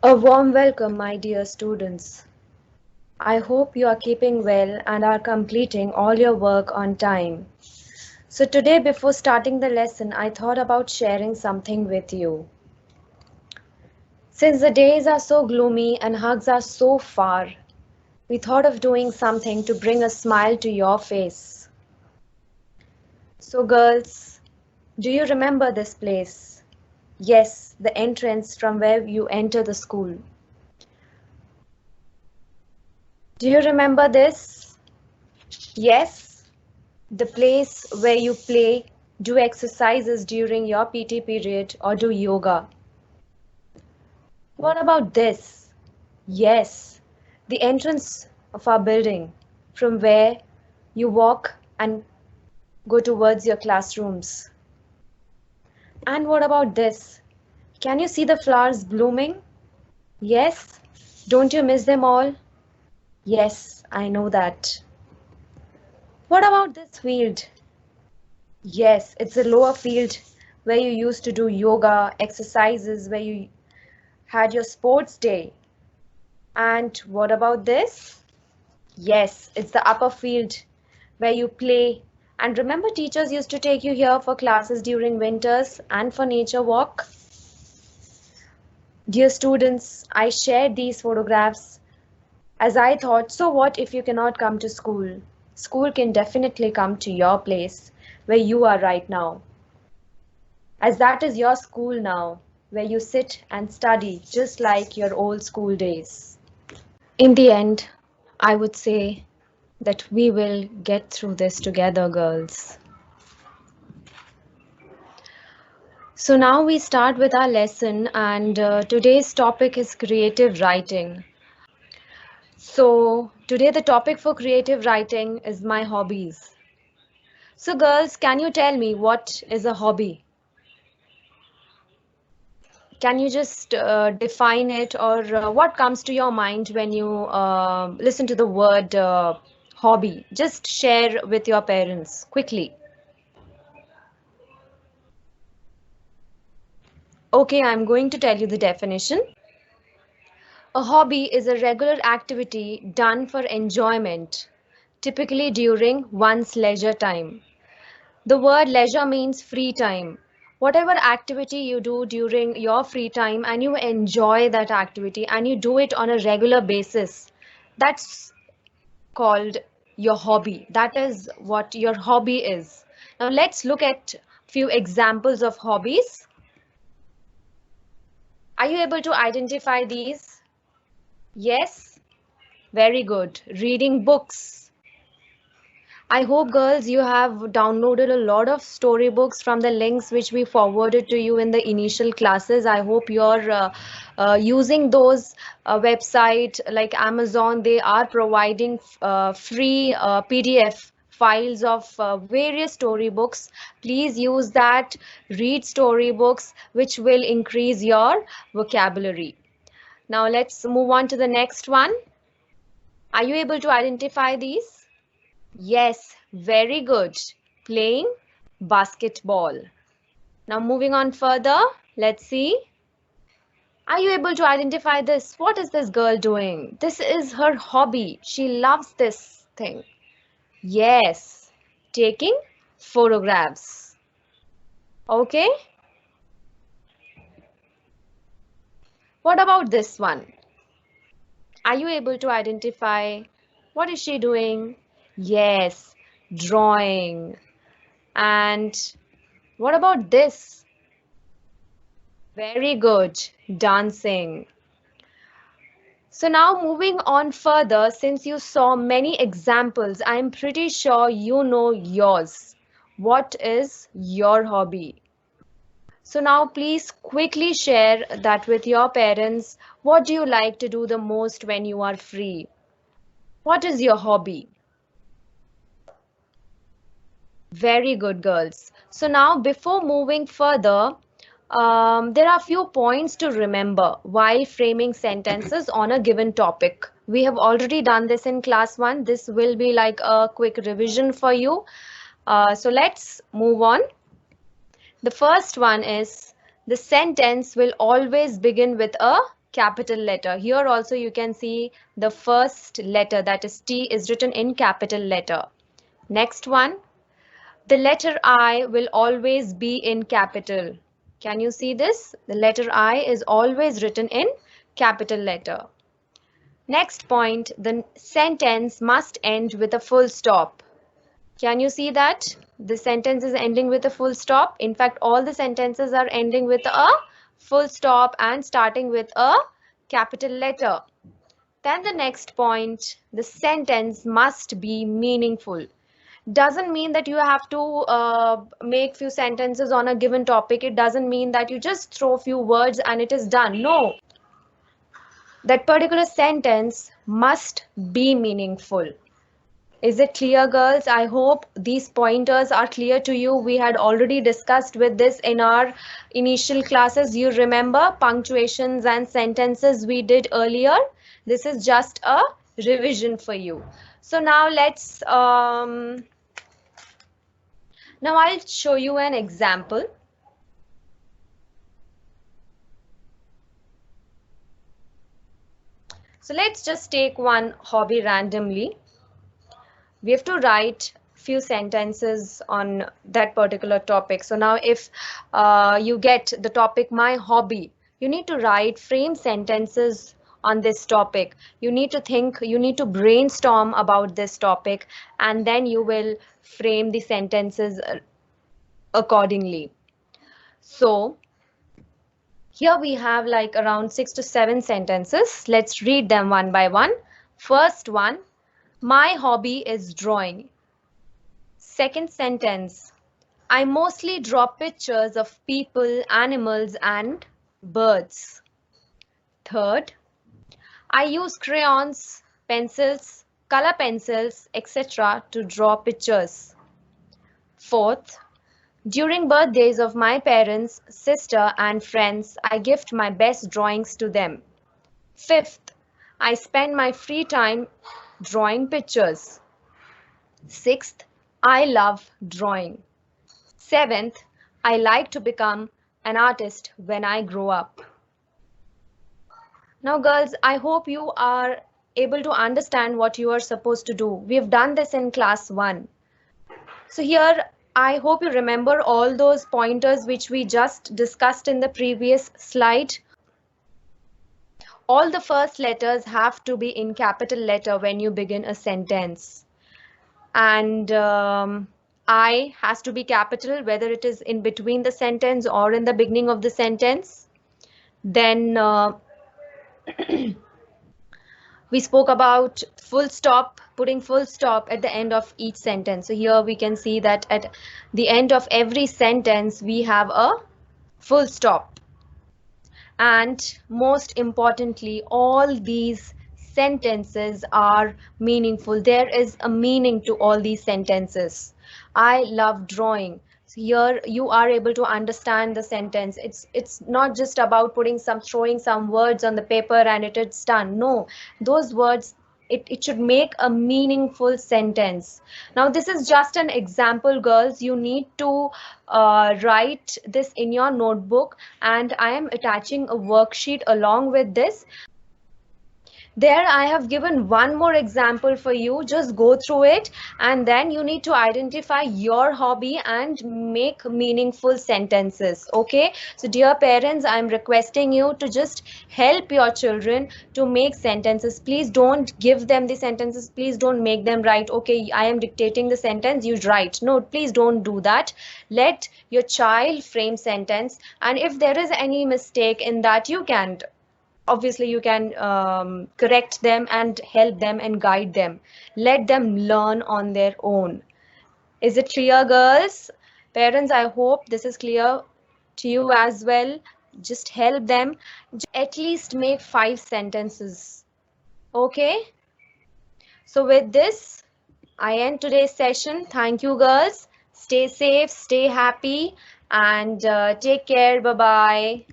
A warm welcome, my dear students. I hope you are keeping well and are completing all your work on time. So, today, before starting the lesson, I thought about sharing something with you. Since the days are so gloomy and hugs are so far, we thought of doing something to bring a smile to your face. So, girls, do you remember this place? Yes, the entrance from where you enter the school. Do you remember this? Yes, the place where you play, do exercises during your PT period, or do yoga. What about this? Yes, the entrance of our building, from where you walk and go towards your classrooms. And what about this? Can you see the flowers blooming? Yes, don't you miss them all? Yes, I know that. What about this field? Yes, it's a lower field where you used to do yoga, exercises, where you had your sports day. And what about this? Yes, it's the upper field where you play. And remember, teachers used to take you here for classes during winters and for nature walk. Dear students, I shared these photographs as I thought, so what if you cannot come to school? School can definitely come to your place where you are right now, as that is your school now, where you sit and study just like your old school days. In the end, I would say that we will get through this together, girls. So now we start with our lesson, and today's topic is creative writing. So today the topic for creative writing is my hobbies. So girls, can you tell me what is a hobby? Can you just define it, or what comes to your mind when you listen to the word hobby? Just share with your parents quickly. Okay, I'm going to tell you the definition. A hobby is a regular activity done for enjoyment, typically during one's leisure time. The word leisure means free time. Whatever activity you do during your free time and you enjoy that activity and you do it on a regular basis, that's called your hobby. That is what your hobby is. Now let's look at few examples of hobbies. Are you able to identify these? Yes? Very good. Reading books. I hope, girls, you have downloaded a lot of storybooks from the links which we forwarded to you in the initial classes. I hope you're using those website like Amazon. They are providing free PDF files of various storybooks. Please use that. Read storybooks, which will increase your vocabulary. Now let's move on to the next one. Are you able to identify these? Yes, very good. Playing basketball. Now moving on further, let's see. Are you able to identify this? What is this girl doing? This is her hobby. She loves this thing. Yes, taking photographs. Okay, what about this one? Are you able to identify what is she doing? Yes, drawing. And what about this? Very good, dancing. So now moving on further, since you saw many examples, I'm pretty sure you know yours. What is your hobby? So now please quickly share that with your parents. What do you like to do the most when you are free? What is your hobby? Very good, girls. So now, before moving further, there are a few points to remember while framing sentences on a given topic. We have already done this in class 1. This will be like a quick revision for you. So let's move on. The first one is the sentence will always begin with a capital letter. Here also you can see the first letter, that is T, is written in capital letter. Next one, the letter I will always be in capital. Can you see this? The letter I is always written in capital letter. Next point, the sentence must end with a full stop. Can you see that? The sentence is ending with a full stop. In fact, all the sentences are ending with a full stop and starting with a capital letter. Then the next point, the sentence must be meaningful. Doesn't mean that you have to make few sentences on a given topic. It doesn't mean that you just throw few words and it is done. No. That particular sentence must be meaningful. Is it clear, girls? I hope these pointers are clear to you. We had already discussed with this in our initial classes. You remember punctuations and sentences we did earlier? This is just a revision for you. So now now I'll show you an example. So let's just take one hobby randomly. We have to write few sentences on that particular topic. So now if you get the topic my hobby, you need to write frame sentences on this topic. You need to think, you need to brainstorm about this topic, and then you will frame the sentences accordingly. So here we have like around 6 to 7 sentences. Let's read them one by one. First one, my hobby is drawing. Second sentence, I mostly draw pictures of people, animals, and birds. Third, I use crayons, pencils, color pencils, etc. to draw pictures. Fourth, during birthdays of my parents, sister, and friends, I gift my best drawings to them. Fifth, I spend my free time drawing pictures. Sixth, I love drawing. Seventh, I like to become an artist when I grow up. Now, girls, I hope you are able to understand what you are supposed to do. We've done this in class 1. So here, I hope you remember all those pointers which we just discussed in the previous slide. All the first letters have to be in capital letter when you begin a sentence. And I has to be capital, whether it is in between the sentence or in the beginning of the sentence. Then we spoke about full stop, putting full stop at the end of each sentence. So here we can see that at the end of every sentence, we have a full stop. And most importantly, all these sentences are meaningful. There is a meaning to all these sentences. I love drawing. So here you are able to understand the sentence. It's not just about throwing some words on the paper and it's done. No, those words, it should make a meaningful sentence. Now this is just an example, girls. You need to write this in your notebook, and I am attaching a worksheet along with this. There I have given one more example for you. Just go through it, and then you need to identify your hobby and make meaningful sentences. Okay, so dear parents, I'm requesting you to just help your children to make sentences. Please don't give them the sentences. Please don't make them write, okay, I am dictating the sentence, you write. No, please don't do that. Let your child frame sentence, and if there is any mistake in that, you can correct them and help them and guide them. Let them learn on their own. Is it clear, girls? Parents, I hope this is clear to you as well. Just help them. At least make 5 sentences. Okay? So with this, I end today's session. Thank you, girls. Stay safe, stay happy, and take care. Bye-bye.